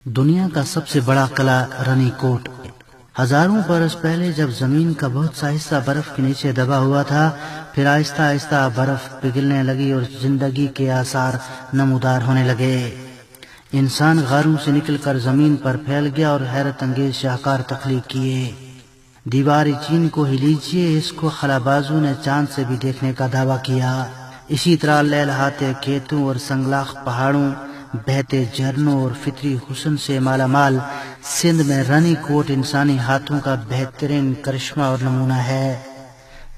دنیا کا سب سے بڑا قلعہ رانی کوٹ۔ ہزاروں برس پہلے جب زمین کا بہت سا حصہ برف کے نیچے دبا ہوا تھا، پھر آہستہ آہستہ برف پگھلنے لگی اور زندگی کے آثار نمودار ہونے لگے۔ انسان غاروں سے نکل کر زمین پر پھیل گیا اور حیرت انگیز شاہکار تخلیق کیے۔ دیوار چین کو ہی لیجیے، اس کو خلابازوں نے چاند سے بھی دیکھنے کا دعویٰ کیا۔ اسی طرح لہلہاتے کھیتوں اور سنگلاخ پہاڑوں، بہتے جھرنوں اور فطری حسن سے مالا مال سندھ میں رانی کوٹ انسانی ہاتھوں کا بہترین کرشمہ اور نمونہ ہے،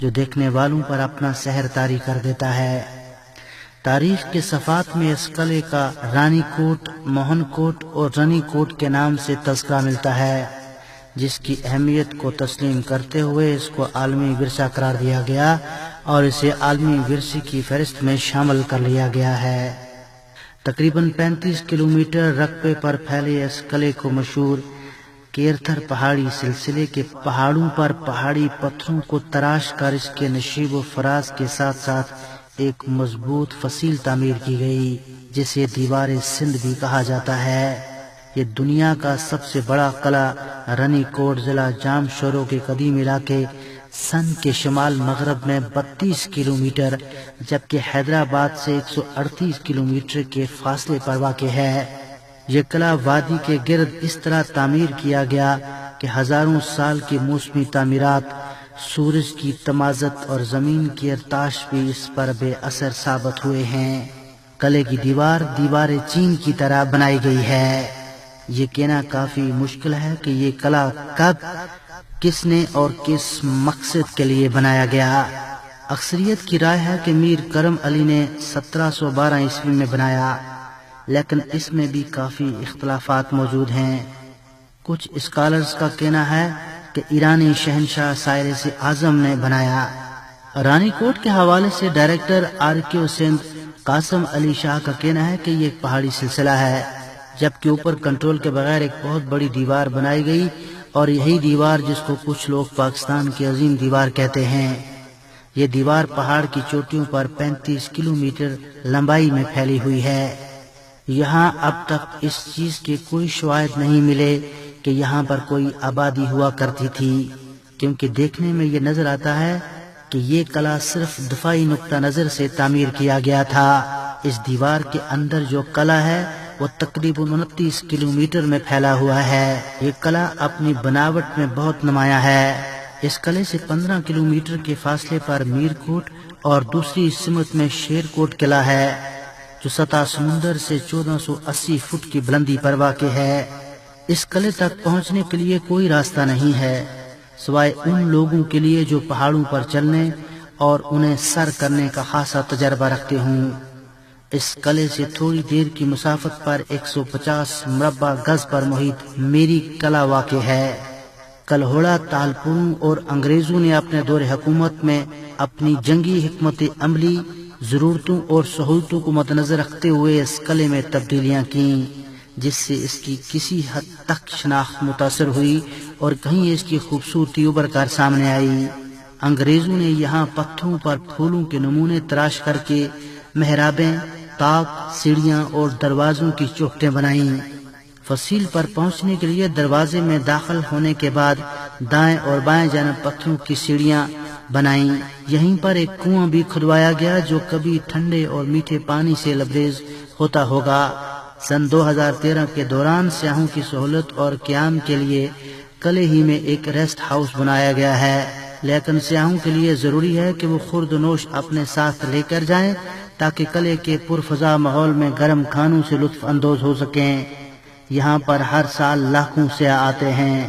جو دیکھنے والوں پر اپنا سحر طاری کر دیتا ہے۔ تاریخ کے صفحات میں اس قلعے کا رانی کوٹ، موہن کوٹ اور رانی کوٹ کے نام سے تذکرہ ملتا ہے، جس کی اہمیت کو تسلیم کرتے ہوئے اس کو عالمی ورثہ قرار دیا گیا اور اسے عالمی ورثے کی فہرست میں شامل کر لیا گیا ہے۔ تقریباً 35 کلومیٹر رقبے پر پھیلے اس قلعے کو مشہور کیرتھر پہاڑی سلسلے کے پہاڑوں پر پہاڑی پتھروں کو تراش کر اس کے نشیب و فراز کے ساتھ ساتھ ایک مضبوط فصیل تعمیر کی گئی، جسے دیوار سندھ بھی کہا جاتا ہے۔ یہ دنیا کا سب سے بڑا قلعہ رانی کوٹ ضلع جام شورو کے قدیم علاقے سندھ کے شمال مغرب میں 32 کلومیٹر جبکہ حیدرآباد سے 138 کلومیٹر کے فاصلے پر واقع ہے۔ یہ قلعہ وادی کے گرد اس طرح تعمیر کیا گیا کہ ہزاروں سال کی موسمی تعمیرات، سورج کی تمازت اور زمین کی ارتعاش بھی اس پر بے اثر ثابت ہوئے ہیں۔ قلعے کی دیوار چین کی طرح بنائی گئی ہے۔ یہ کہنا کافی مشکل ہے کہ یہ قلعہ کب، کس نے اور کس مقصد کے لیے بنایا گیا۔ اکثریت کی رائے ہے کہ میر کرم علی نے 1712 عیسوی میں بنایا، لیکن اس میں بھی کافی اختلافات موجود ہیں۔ کچھ اسکالرز کا کہنا ہے کہ ایرانی شہنشاہ سائرس اعظم نے بنایا۔ رانی کوٹ کے حوالے سے ڈائریکٹر آرکیو سندھ قاسم علی شاہ کا کہنا ہے کہ یہ ایک پہاڑی سلسلہ ہے، جبکہ اوپر کنٹرول کے بغیر ایک بہت بڑی دیوار بنائی گئی، اور یہی دیوار جس کو کچھ لوگ پاکستان کی عظیم دیوار کہتے ہیں۔ یہ دیوار پہاڑ کی چوٹیوں پر 35 کلومیٹر لمبائی میں پھیلی ہوئی ہے۔ یہاں اب تک اس چیز کے کوئی شواہد نہیں ملے کہ یہاں پر کوئی آبادی ہوا کرتی تھی، کیونکہ دیکھنے میں یہ نظر آتا ہے کہ یہ قلعہ صرف دفاعی نقطہ نظر سے تعمیر کیا گیا تھا۔ اس دیوار کے اندر جو قلعہ ہے وہ تقریباً 29 کلومیٹر میں پھیلا ہوا ہے۔ یہ قلعہ اپنی بناوٹ میں بہت نمایاں ہے۔ اس قلعے سے 15 کلومیٹر کے فاصلے پر میر کوٹ اور دوسری سمت میں شیر کوٹ قلعہ ہے، جو سطح سمندر سے 1480 فٹ کی بلندی پر واقع ہے۔ اس قلعے تک پہنچنے کے لیے کوئی راستہ نہیں ہے، سوائے ان لوگوں کے لیے جو پہاڑوں پر چلنے اور انہیں سر کرنے کا خاصا تجربہ رکھتے ہوں۔ اس قلعے سے تھوڑی دیر کی مسافت پر 150 مربع گز پر محیط میری قلعہ واقع ہے۔ کلہوڑا تالپوروں اور انگریزوں نے اپنے دور حکومت میں اپنی جنگی حکمت عملی، ضرورتوں اور سہولتوں کو مد نظر رکھتے ہوئے اس قلعے میں تبدیلیاں کیں، جس سے اس کی کسی حد تک شناخت متاثر ہوئی اور کہیں اس کی خوبصورتی ابھر کر سامنے آئی۔ انگریزوں نے یہاں پتھروں پر پھولوں کے نمونے تراش کر کے محرابیں، طاق، سیڑھیاں اور دروازوں کی چوکھٹیں بنائیں۔ فصیل پر پہنچنے کے لیے دروازے میں داخل ہونے کے بعد دائیں اور بائیں جانب پتھروں کی سیڑھیاں بنائیں۔ یہیں پر ایک کنواں بھی کھدوایا گیا جو کبھی ٹھنڈے اور میٹھے پانی سے لبریز ہوتا ہوگا۔ سن 2013 کے دوران سیاحوں کی سہولت اور قیام کے لیے قلعے ہی میں ایک ریسٹ ہاؤس بنایا گیا ہے، لیکن سیاحوں کے لیے ضروری ہے کہ وہ خورد و نوش اپنے ساتھ لے کر جائیں تاکہ قلعے کے پرفضا ماحول میں گرم کھانوں سے لطف اندوز ہو سکیں۔ یہاں پر ہر سال لاکھوں سیاح آتے ہیں۔